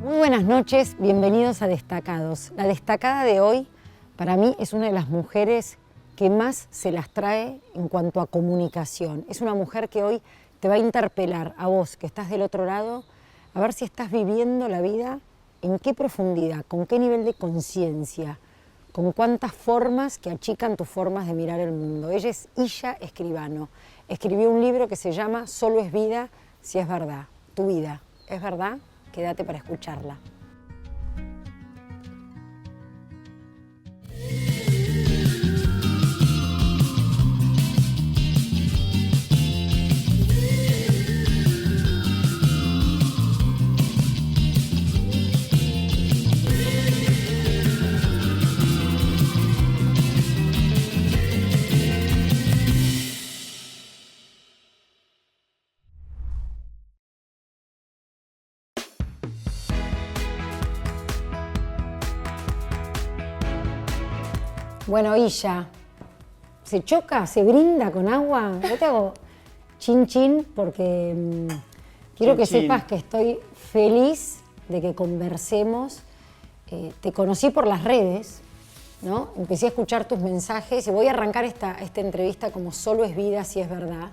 Muy buenas noches, bienvenidos a Destacados. La destacada de hoy para mí es una de las mujeres que más se las trae en cuanto a comunicación. Es una mujer que hoy te va a interpelar a vos que estás del otro lado, a ver si estás viviendo la vida, en qué profundidad, con qué nivel de conciencia, con cuántas formas que achican tus formas de mirar el mundo. Ella es Illa Escribano. Escribió un libro que se llama Solo es vida si es verdad. Tu vida, ¿es verdad? Quédate para escucharla. Bueno, Illa, ¿se choca? ¿Se brinda con agua? Yo te hago chin chin porque quiero que sepas que estoy feliz de que conversemos. Te conocí por las redes, ¿no? Empecé a escuchar tus mensajes y voy a arrancar esta entrevista como Solo es vida si es verdad.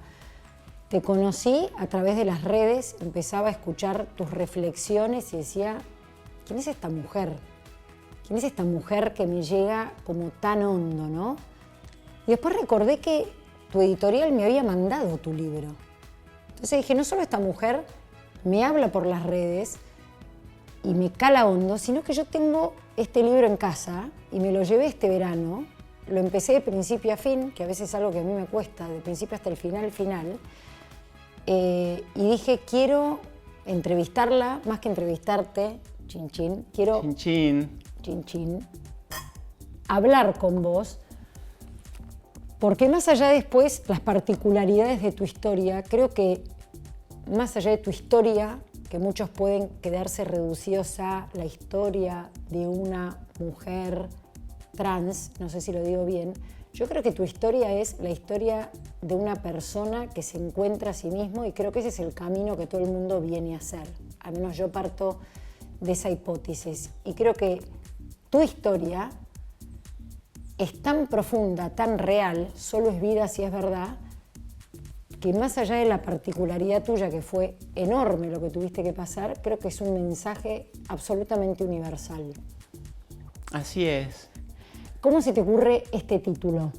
Te conocí a través de las redes, empezaba a escuchar tus reflexiones y decía, ¿quién es esta mujer? ¿Quién es esta mujer que me llega como tan hondo, no? Y después recordé que tu editorial me había mandado tu libro. Entonces dije, no solo esta mujer me habla por las redes y me cala hondo, sino que yo tengo este libro en casa y me lo llevé este verano. Lo empecé de principio a fin, que a veces es algo que a mí me cuesta, de principio hasta el final. Y dije, quiero entrevistarla, más que entrevistarte, chin chin, quiero... Chin chin. Chin chin, hablar con vos, porque más allá de después las particularidades de tu historia, creo que más allá de tu historia, que muchos pueden quedarse reducidos a la historia de una mujer trans, no sé si lo digo bien, yo creo que tu historia es la historia de una persona que se encuentra a sí mismo y creo que ese es el camino que todo el mundo viene a hacer. Al menos yo parto de esa hipótesis y creo que tu historia es tan profunda, tan real, solo es vida si es verdad, que más allá de la particularidad tuya, que fue enorme lo que tuviste que pasar, creo que es un mensaje absolutamente universal. Así es. ¿Cómo se te ocurre este título?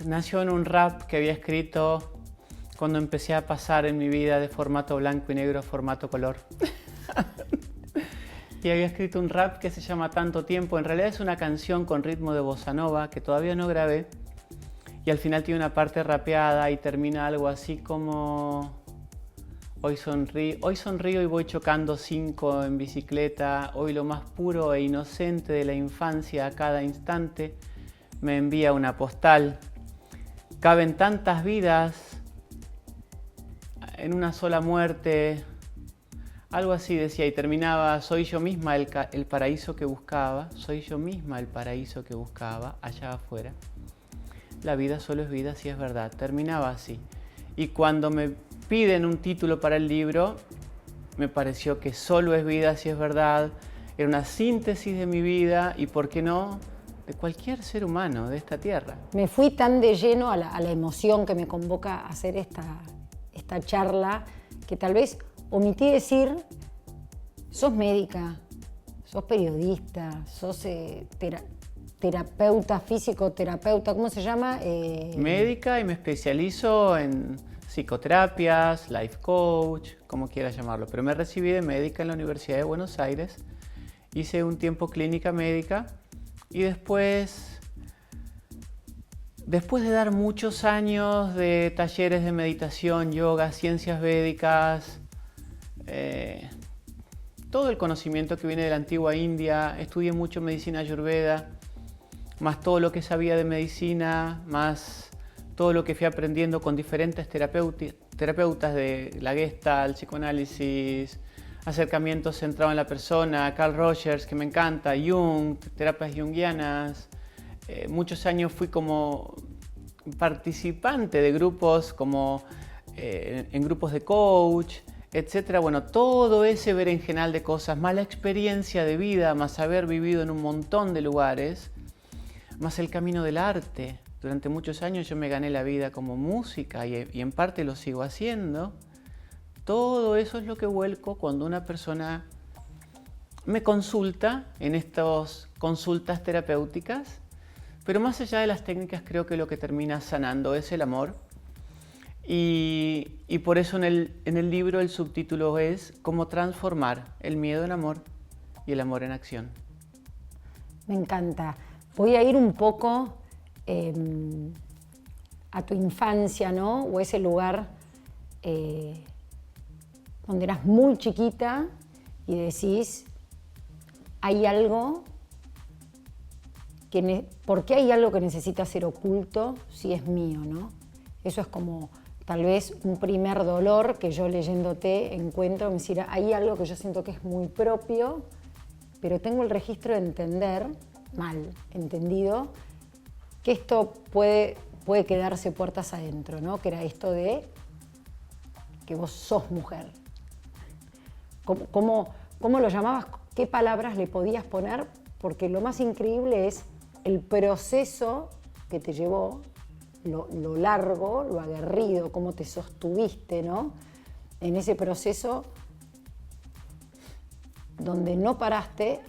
Nació en un rap que había escrito cuando empecé a pasar en mi vida de formato blanco y negro a formato color. Y había escrito un rap que se llama Tanto Tiempo. En realidad es una canción con ritmo de bossa nova que todavía no grabé. Y al final tiene una parte rapeada y termina algo así como... Hoy sonrío y voy chocando 5 en bicicleta. Hoy lo más puro e inocente de la infancia a cada instante me envía una postal. Caben tantas vidas en una sola muerte... Algo así decía y terminaba, soy yo misma el paraíso que buscaba, soy yo misma el paraíso que buscaba allá afuera. La vida solo es vida si es verdad. Terminaba así. Y cuando me piden un título para el libro, me pareció que solo es vida si es verdad. Era una síntesis de mi vida y, ¿por qué no?, de cualquier ser humano de esta tierra. Me fui tan de lleno a la emoción que me convoca a hacer esta charla que tal vez... Omití decir, sos médica, sos periodista, sos terapeuta, físico-terapeuta, ¿cómo se llama? Médica y me especializo en psicoterapias, life coach, como quieras llamarlo. Pero me recibí de médica en la Universidad de Buenos Aires, hice un tiempo clínica médica y después de dar muchos años de talleres de meditación, yoga, ciencias védicas, todo el conocimiento que viene de la antigua India, estudié mucho medicina ayurveda, más todo lo que sabía de medicina, más todo lo que fui aprendiendo con diferentes terapeutas de la Gestalt, psicoanálisis, acercamientos centrados en la persona, Carl Rogers, que me encanta, Jung, terapias junguianas. Muchos años fui como participante de grupos, en grupos de coach, etcétera. Bueno, todo ese berenjenal de cosas, más la experiencia de vida, más haber vivido en un montón de lugares, más el camino del arte. Durante muchos años yo me gané la vida como música y en parte lo sigo haciendo. Todo eso es lo que vuelco cuando una persona me consulta en estas consultas terapéuticas, pero más allá de las técnicas creo que lo que termina sanando es el amor. Y por eso en el libro el subtítulo es Cómo transformar el miedo en amor y el amor en acción. Me encanta. Voy a ir un poco a tu infancia, ¿no? O ese lugar donde eras muy chiquita y decís, hay algo ¿por qué hay algo que necesita ser oculto si es mío, ¿no? Eso es como tal vez un primer dolor que yo leyéndote encuentro, me decir, hay algo que yo siento que es muy propio, pero tengo el registro de entender, mal entendido, que esto puede quedarse puertas adentro, ¿no? Que era esto de que vos sos mujer. ¿Cómo lo llamabas? ¿Qué palabras le podías poner? Porque lo más increíble es el proceso que te llevó, lo largo, lo aguerrido, cómo te sostuviste, ¿no? En ese proceso donde no paraste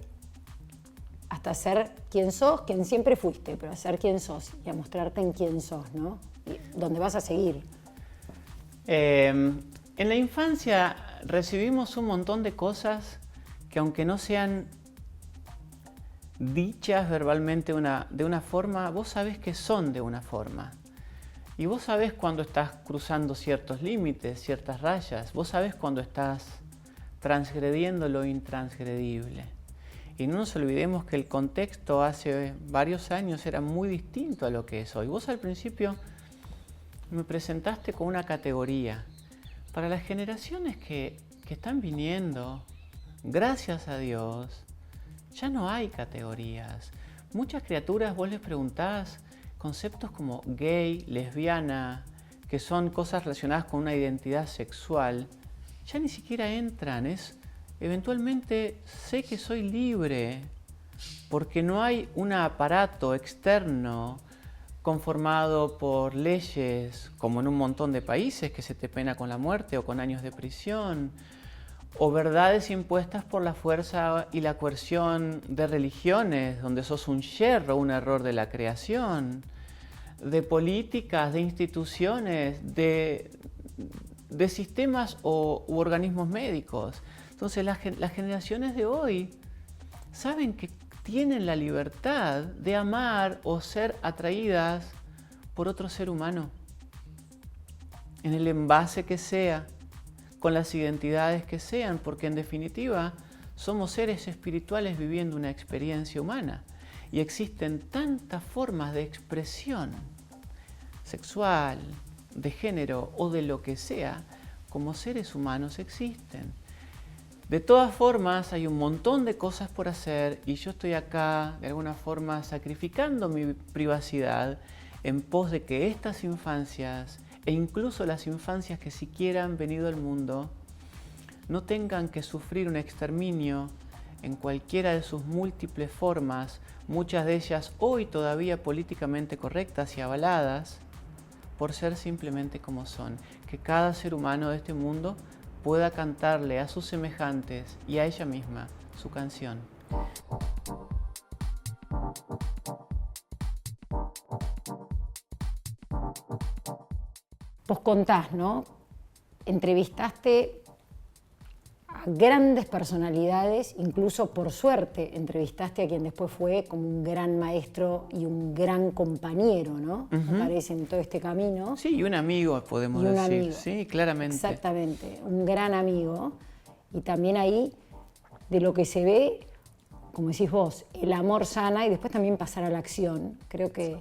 hasta ser quien sos, quien siempre fuiste, pero a ser quien sos y a mostrarte en quién sos, ¿no? Y donde vas a seguir. En la infancia recibimos un montón de cosas que aunque no sean dichas verbalmente de una forma, vos sabés que son de una forma. Y vos sabés cuando estás cruzando ciertos límites, ciertas rayas. Vos sabés cuando estás transgrediendo lo intransgredible. Y no nos olvidemos que el contexto hace varios años era muy distinto a lo que es hoy. Vos al principio me presentaste con una categoría. Para las generaciones que están viniendo, gracias a Dios, ya no hay categorías. Muchas criaturas vos les preguntás conceptos como gay, lesbiana, que son cosas relacionadas con una identidad sexual, ya ni siquiera entran. Eventualmente sé que soy libre, porque no hay un aparato externo conformado por leyes, como en un montón de países, que se te pena con la muerte o con años de prisión, o verdades impuestas por la fuerza y la coerción de religiones, donde sos un yerro, un error de la creación, de políticas, de instituciones, de sistemas u organismos médicos. Entonces las generaciones de hoy saben que tienen la libertad de amar o ser atraídas por otro ser humano, en el envase que sea, con las identidades que sean, porque en definitiva somos seres espirituales viviendo una experiencia humana y existen tantas formas de expresión sexual, de género o de lo que sea, como seres humanos existen. De todas formas, hay un montón de cosas por hacer y yo estoy acá, de alguna forma, sacrificando mi privacidad en pos de que estas infancias, e incluso las infancias que siquiera han venido al mundo, no tengan que sufrir un exterminio en cualquiera de sus múltiples formas, muchas de ellas hoy todavía políticamente correctas y avaladas, por ser simplemente como son. Que cada ser humano de este mundo pueda cantarle a sus semejantes y a ella misma su canción. Vos contás, ¿no? Entrevistaste a grandes personalidades, incluso por suerte entrevistaste a quien después fue como un gran maestro y un gran compañero, ¿no? Me parece, en todo este camino. Sí, y un amigo, podemos decir. Amigo. Sí, claramente. Exactamente, un gran amigo. Y también ahí, de lo que se ve, como decís vos, el amor sana y después también pasar a la acción. Creo que...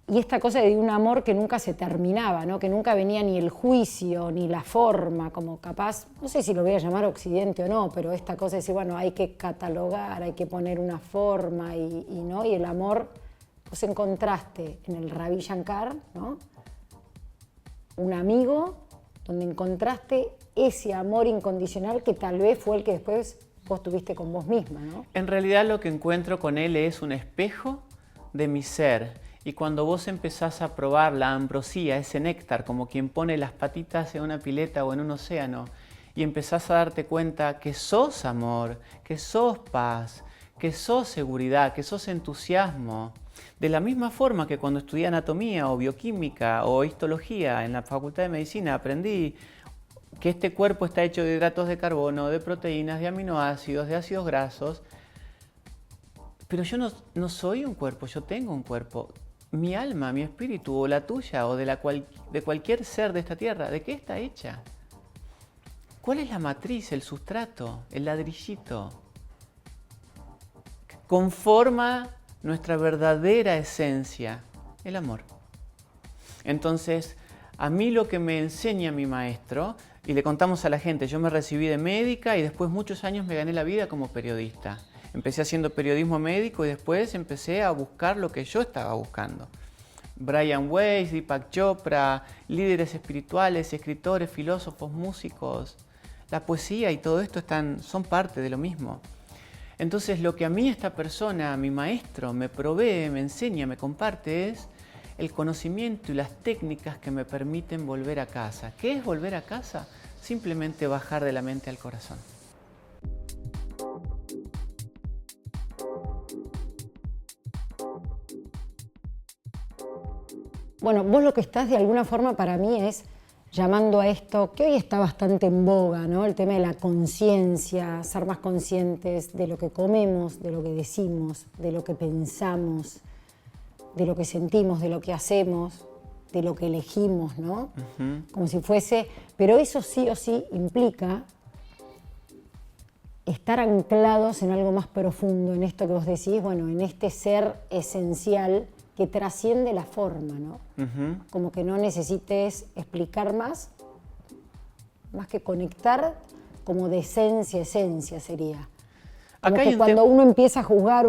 Y esta cosa de un amor que nunca se terminaba, ¿no? Que nunca venía ni el juicio, ni la forma, como capaz, no sé si lo voy a llamar occidente o no, pero esta cosa de decir, bueno, hay que catalogar, hay que poner una forma ¿no? Y el amor, vos encontraste en el Ravi Shankar, ¿no? Un amigo donde encontraste ese amor incondicional que tal vez fue el que después vos tuviste con vos misma, ¿no? En realidad lo que encuentro con él es un espejo de mi ser. Y cuando vos empezás a probar la ambrosía, ese néctar, como quien pone las patitas en una pileta o en un océano, y empezás a darte cuenta que sos amor, que sos paz, que sos seguridad, que sos entusiasmo. De la misma forma que cuando estudié anatomía o bioquímica o histología en la Facultad de Medicina aprendí que este cuerpo está hecho de hidratos de carbono, de proteínas, de aminoácidos, de ácidos grasos. Pero yo no soy un cuerpo, yo tengo un cuerpo. Mi alma, mi espíritu, o la tuya, o de cualquier ser de esta tierra, ¿de qué está hecha? ¿Cuál es la matriz, el sustrato, el ladrillito? Conforma nuestra verdadera esencia, el amor. Entonces, a mí lo que me enseña mi maestro, y le contamos a la gente, yo me recibí de médica y después muchos años me gané la vida como periodista. Empecé haciendo periodismo médico y después empecé a buscar lo que yo estaba buscando. Brian Weiss, Deepak Chopra, líderes espirituales, escritores, filósofos, músicos. La poesía y todo esto son parte de lo mismo. Entonces lo que a mí esta persona, mi maestro, me provee, me enseña, me comparte es el conocimiento y las técnicas que me permiten volver a casa. ¿Qué es volver a casa? Simplemente bajar de la mente al corazón. Bueno, vos lo que estás de alguna forma para mí es llamando a esto, que hoy está bastante en boga, ¿no? El tema de la conciencia, ser más conscientes de lo que comemos, de lo que decimos, de lo que pensamos, de lo que sentimos, de lo que hacemos, de lo que elegimos, ¿no? Como si fuese, pero eso sí o sí implica estar anclados en algo más profundo, en esto que vos decís, bueno, en este ser esencial que trasciende la forma, ¿no? Como que no necesites explicar más que conectar, como de esencia sería. Como Acá que cuando uno empieza a juzgar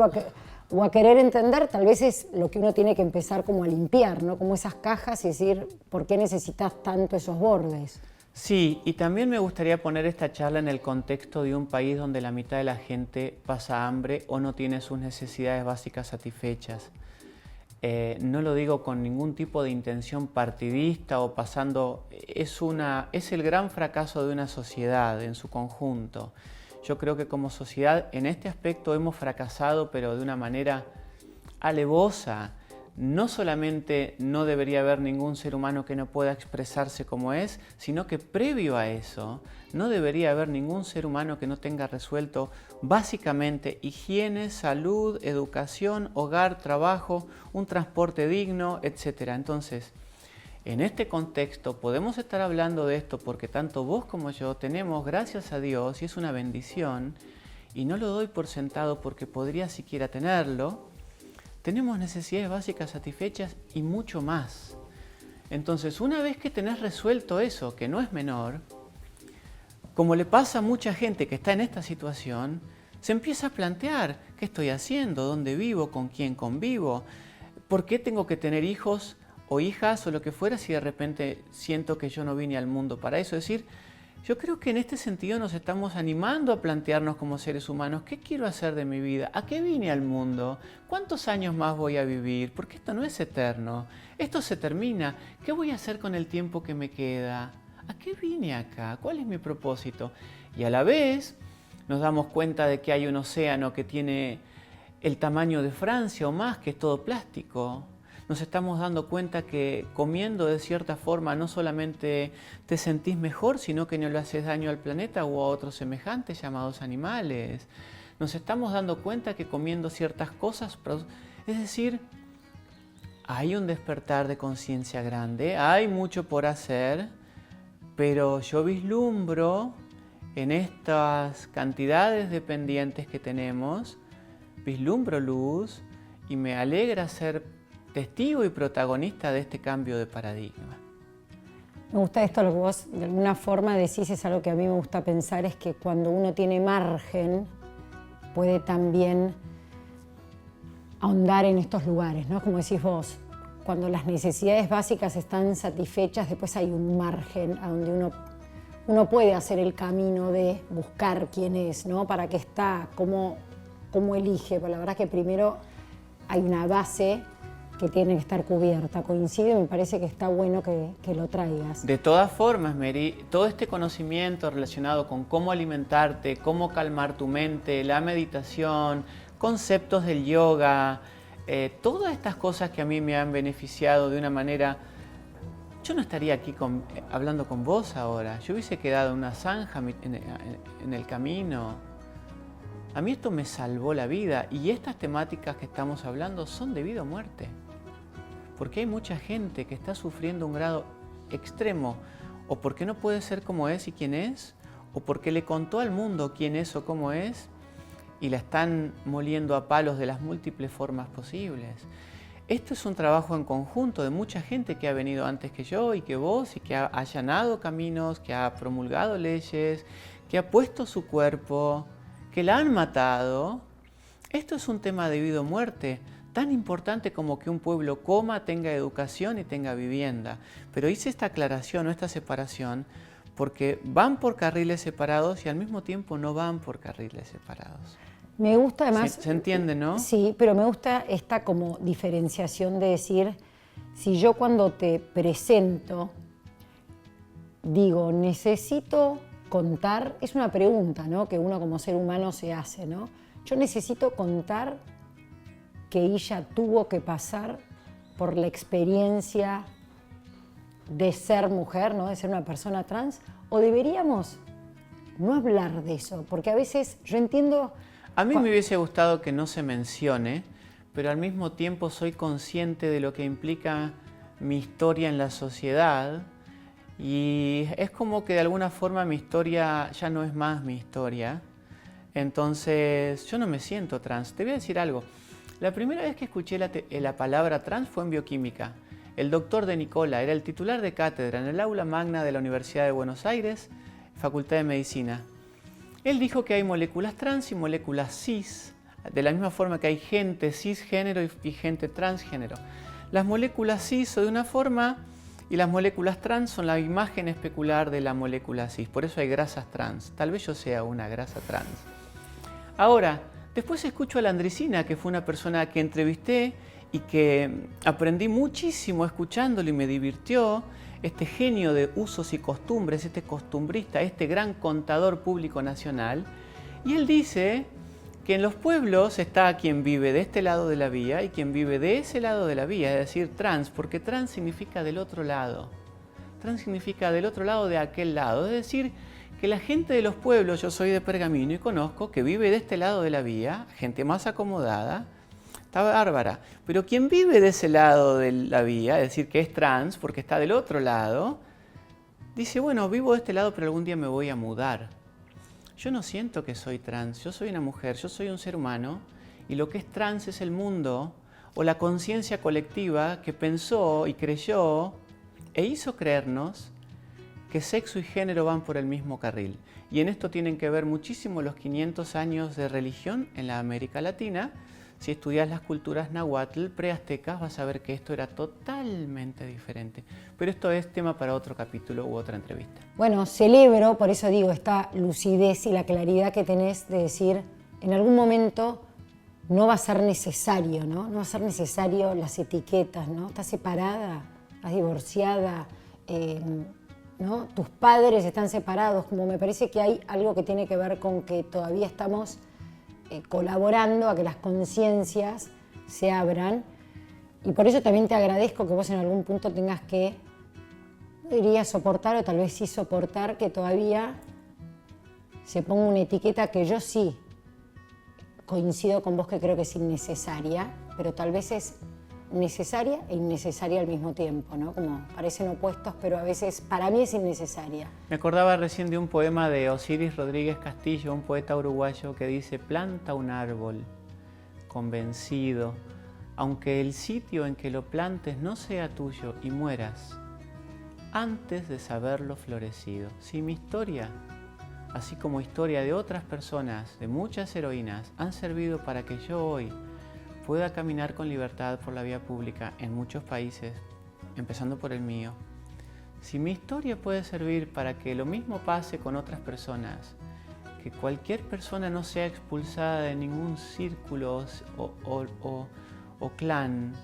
o a querer entender, tal vez es lo que uno tiene que empezar como a limpiar, ¿no? Como esas cajas y decir, ¿por qué necesitas tanto esos bordes? Sí, y también me gustaría poner esta charla en el contexto de un país donde la mitad de la gente pasa hambre o no tiene sus necesidades básicas satisfechas. No lo digo con ningún tipo de intención partidista o pasando, es el gran fracaso de una sociedad en su conjunto. Yo creo que como sociedad en este aspecto hemos fracasado, pero de una manera alevosa. No solamente no debería haber ningún ser humano que no pueda expresarse como es, sino que previo a eso no debería haber ningún ser humano que no tenga resuelto básicamente higiene, salud, educación, hogar, trabajo, un transporte digno, etc. Entonces, en este contexto podemos estar hablando de esto porque tanto vos como yo tenemos, gracias a Dios, y es una bendición, y no lo doy por sentado porque podría siquiera tenerlo. Tenemos necesidades básicas satisfechas y mucho más. Entonces, una vez que tenés resuelto eso, que no es menor, como le pasa a mucha gente que está en esta situación, se empieza a plantear qué estoy haciendo, dónde vivo, con quién convivo, por qué tengo que tener hijos o hijas o lo que fuera si de repente siento que yo no vine al mundo para eso. Es decir, yo creo que en este sentido nos estamos animando a plantearnos como seres humanos, ¿qué quiero hacer de mi vida? ¿A qué vine al mundo? ¿Cuántos años más voy a vivir? Porque esto no es eterno, esto se termina. ¿Qué voy a hacer con el tiempo que me queda? ¿A qué vine acá? ¿Cuál es mi propósito? Y a la vez nos damos cuenta de que hay un océano que tiene el tamaño de Francia o más, que es todo plástico. Nos estamos dando cuenta que comiendo de cierta forma no solamente te sentís mejor, sino que no le haces daño al planeta o a otros semejantes llamados animales. Nos estamos dando cuenta que comiendo ciertas cosas, es decir, hay un despertar de conciencia grande, hay mucho por hacer, pero yo vislumbro en estas cantidades de pendientes que tenemos, vislumbro luz y me alegra ser testigo y protagonista de este cambio de paradigma. Me gusta esto, lo que vos de alguna forma decís, es algo que a mí me gusta pensar, es que cuando uno tiene margen puede también ahondar en estos lugares, ¿no? Como decís vos, cuando las necesidades básicas están satisfechas, después hay un margen a donde uno puede hacer el camino de buscar quién es, ¿no? Para qué está, cómo elige. Pero la verdad que primero hay una base que tiene que estar cubierta. Coincide, me parece que está bueno que lo traigas. De todas formas, Mary, todo este conocimiento relacionado con cómo alimentarte, cómo calmar tu mente, la meditación, conceptos del yoga, todas estas cosas que a mí me han beneficiado de una manera... Yo no estaría aquí hablando con vos ahora. Yo hubiese quedado en una zanja en el camino. A mí esto me salvó la vida y estas temáticas que estamos hablando son de vida o muerte. Porque hay mucha gente que está sufriendo un grado extremo, o porque no puede ser como es y quién es, o porque le contó al mundo quién es o cómo es, y la están moliendo a palos de las múltiples formas posibles. Esto es un trabajo en conjunto de mucha gente que ha venido antes que yo y que vos, y que ha allanado caminos, que ha promulgado leyes, que ha puesto su cuerpo, que la han matado. Esto es un tema de vida o muerte, tan importante como que un pueblo coma, tenga educación y tenga vivienda. Pero hice esta aclaración o esta separación porque van por carriles separados y al mismo tiempo no van por carriles separados. Me gusta además... ¿Se entiende, no? Sí, pero me gusta esta como diferenciación de decir, si yo cuando te presento digo, necesito contar, es una pregunta, ¿no? Que uno como ser humano se hace, ¿no? Yo necesito contar que ella tuvo que pasar por la experiencia de ser mujer, ¿no? De ser una persona trans, o deberíamos no hablar de eso, porque a veces yo entiendo... A mí me hubiese gustado que no se mencione, pero al mismo tiempo soy consciente de lo que implica mi historia en la sociedad y es como que de alguna forma mi historia ya no es más mi historia. Entonces yo no me siento trans. Te voy a decir algo. La primera vez que escuché la palabra trans fue en bioquímica. El doctor De Nicola era el titular de cátedra en el aula magna de la Universidad de Buenos Aires, Facultad de Medicina. Él dijo que hay moléculas trans y moléculas cis, de la misma forma que hay gente cisgénero y gente transgénero. Las moléculas cis son de una forma y las moléculas trans son la imagen especular de la molécula cis. Por eso hay grasas trans. Tal vez yo sea una grasa trans. Ahora, después escucho a la Andresina, que fue una persona que entrevisté y que aprendí muchísimo escuchándolo y me divirtió. Este genio de usos y costumbres, este costumbrista, este gran contador público nacional. Y él dice que en los pueblos está quien vive de este lado de la vía y quien vive de ese lado de la vía, es decir, trans, porque trans significa del otro lado. Trans significa del otro lado de aquel lado, es decir, que la gente de los pueblos, yo soy de Pergamino y conozco, que vive de este lado de la vía, gente más acomodada, está bárbara. Pero quien vive de ese lado de la vía, es decir, que es trans porque está del otro lado, dice, bueno, vivo de este lado pero algún día me voy a mudar. Yo no siento que soy trans, yo soy una mujer, yo soy un ser humano y lo que es trans es el mundo o la conciencia colectiva que pensó y creyó e hizo creernos que sexo y género van por el mismo carril. Y en esto tienen que ver muchísimo los 500 años de religión en la América Latina. Si estudias las culturas nahuatl, preaztecas, vas a ver que esto era totalmente diferente. Pero esto es tema para otro capítulo u otra entrevista. Bueno, celebro, por eso digo, esta lucidez y la claridad que tenés de decir, en algún momento no va a ser necesario, ¿no? No va a ser necesario las etiquetas, ¿no? Estás separada, estás divorciada, ¿no? Tus padres están separados, como me parece que hay algo que tiene que ver con que todavía estamos colaborando a que las conciencias se abran y por eso también te agradezco que vos en algún punto tengas que, no diría soportar o tal vez sí soportar que todavía se ponga una etiqueta que yo sí coincido con vos que creo que es innecesaria, pero tal vez es necesaria e innecesaria al mismo tiempo, ¿no? Como parecen opuestos, pero a veces para mí es innecesaria. Me acordaba recién de un poema de Osiris Rodríguez Castillo, un poeta uruguayo, que dice: planta un árbol convencido, aunque el sitio en que lo plantes no sea tuyo y mueras antes de saberlo florecido. Si mi historia, así como historia de otras personas, de muchas heroínas, han servido para que yo hoy pueda caminar con libertad por la vía pública en muchos países, empezando por el mío, si mi historia puede servir para que lo mismo pase con otras personas, que cualquier persona no sea expulsada de ningún círculo o clan,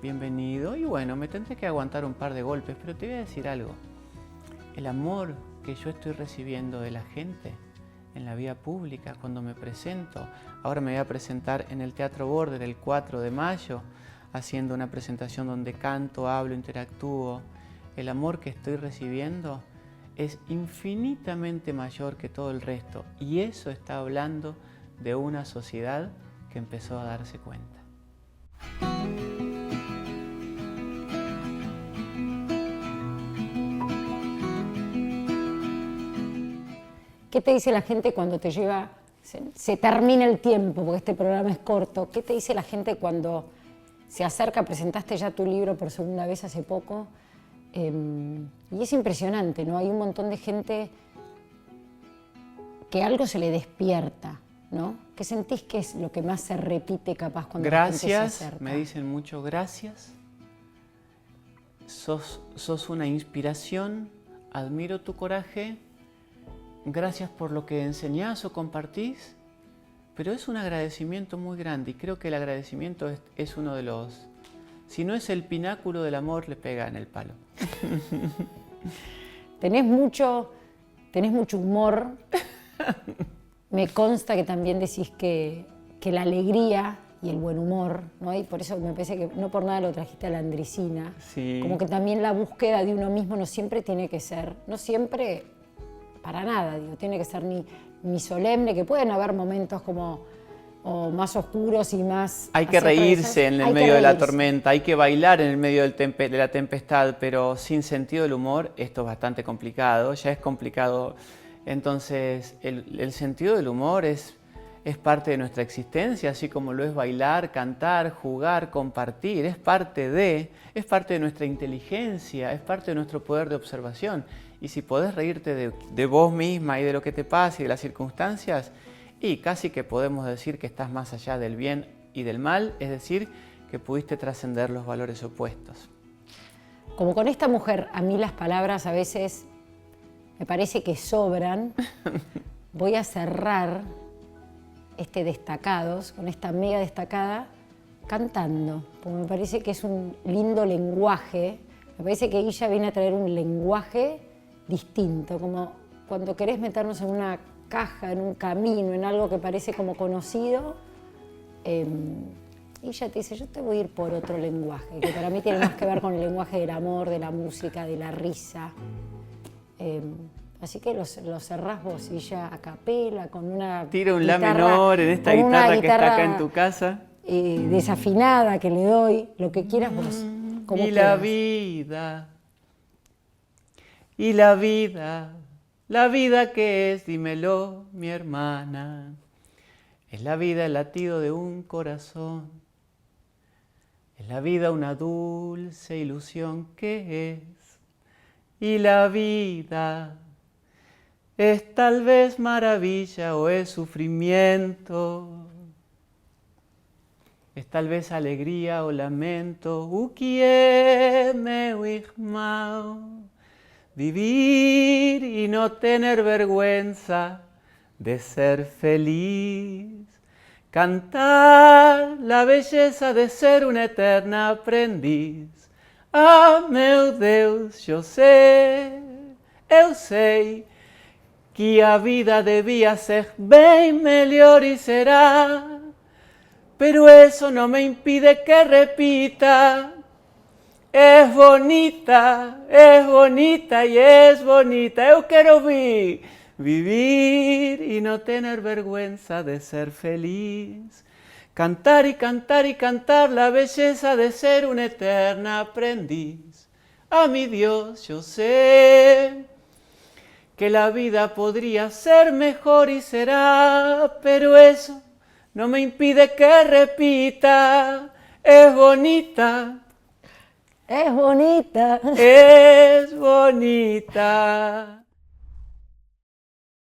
bienvenido. Y bueno, me tendré que aguantar un par de golpes, pero te voy a decir algo. El amor que yo estoy recibiendo de la gente en la vía pública, cuando me presento, ahora me voy a presentar en el Teatro Border el 4 de mayo, haciendo una presentación donde canto, hablo, interactúo. El amor que estoy recibiendo es infinitamente mayor que todo el resto, y eso está hablando de una sociedad que empezó a darse cuenta. ¿Qué te dice la gente cuando te lleva, se termina el tiempo, porque este programa es corto? ¿Qué te dice la gente cuando se acerca? Presentaste ya tu libro por segunda vez hace poco, y es impresionante, ¿no? Hay un montón de gente que algo se le despierta, ¿no? ¿Qué sentís que es lo que más se repite capaz cuando la gente se acerca? Gracias, me dicen mucho gracias. Sos una inspiración, admiro tu coraje. Gracias por lo que enseñás o compartís, pero es un agradecimiento muy grande y creo que el agradecimiento es uno de los, si no es el pináculo del amor, le pega en el palo. Tenés mucho humor, me consta que también decís que la alegría y el buen humor, ¿no? Y por eso me parece que no por nada lo trajiste a la Andresina, Sí. Como que también la búsqueda de uno mismo no siempre tiene que ser, no siempre... Para nada, digo, tiene que ser ni solemne, que pueden haber momentos como o más oscuros y más... Hay que reírse en el medio de la tormenta, hay que bailar en el medio de la tempestad, pero sin sentido del humor esto es bastante complicado, ya es complicado. Entonces el sentido del humor es parte de nuestra existencia, así como lo es bailar, cantar, jugar, compartir, es parte de nuestra inteligencia, es parte de nuestro poder de observación. Y si podés reírte de vos misma y de lo que te pasa y de las circunstancias, y casi que podemos decir que estás más allá del bien y del mal, es decir, que pudiste trascender los valores opuestos. Como con esta mujer, a mí las palabras a veces me parece que sobran, voy a cerrar este Destacados, con esta mega destacada, cantando, porque me parece que es un lindo lenguaje, me parece que ella viene a traer un lenguaje distinto, como cuando querés meternos en una caja, en un camino, en algo que parece como conocido, y ella te dice, yo te voy a ir por otro lenguaje, que para mí tiene más que ver con el lenguaje del amor, de la música, de la risa. Así que lo cerrás vos, y ella a capela, con una Tira un la menor en esta guitarra que está acá en tu casa. Desafinada que le doy, lo que quieras vos. Como y quieras. La vida que es, dímelo, mi hermana, es la vida el latido de un corazón, es la vida una dulce ilusión que es, y la vida es tal vez maravilla o es sufrimiento, es tal vez alegría o lamento, ukieme wigmao. Vivir y no tener vergüenza de ser feliz. Cantar la belleza de ser una eterna aprendiz. Ah, meu Deus, eu sei que a vida debía ser bem melhor y será, pero eso no me impide que repita. Es bonita y es bonita. Eu quero vivir y no tener vergüenza de ser feliz. Cantar y cantar y cantar la belleza de ser una eterna aprendiz. A mi Dios, yo sé que la vida podría ser mejor y será, pero eso no me impide que repita. Es bonita. Es bonita. Es bonita.